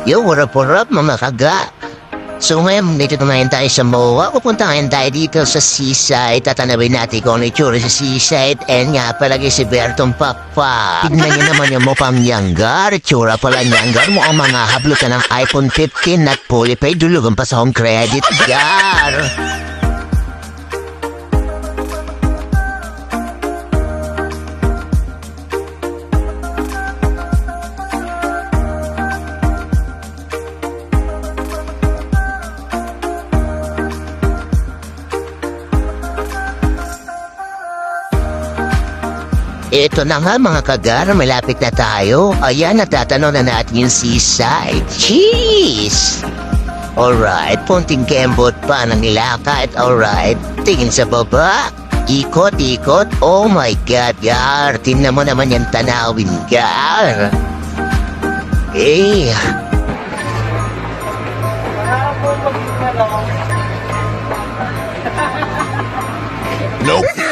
Yo, what up, mga kaga? So ngayon, dito na ngayon tayo sa MOA. Pupunta ngayon tayo dito sa seaside. Tatanawin natin kung ano itsura sa seaside. And nga palagi si Bertong Papa. Tignan niyo naman yung mukhang Nyanggar. Itsura pala Nyanggar. Mukhang mga hablutan ng iPhone 15 at fully paid. Dulugan pa sa home credit. Gar! Ito na nga mga kagar, malapit na tayo. Ayan, natatanaw na natin yung seaside. Cheese! Alright, punting kembot pa ng lakad. Alright, tingin sa baba. Ikot-ikot. Oh my God, Gar. Tingnan mo naman yung tanawin, Gar. Eh. Nope.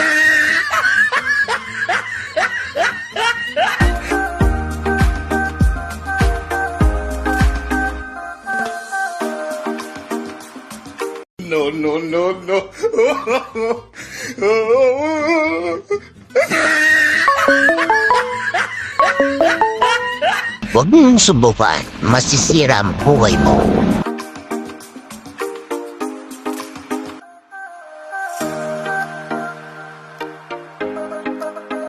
No, no, no, no. Huwag mong subukan. Masisira ang buhay mo.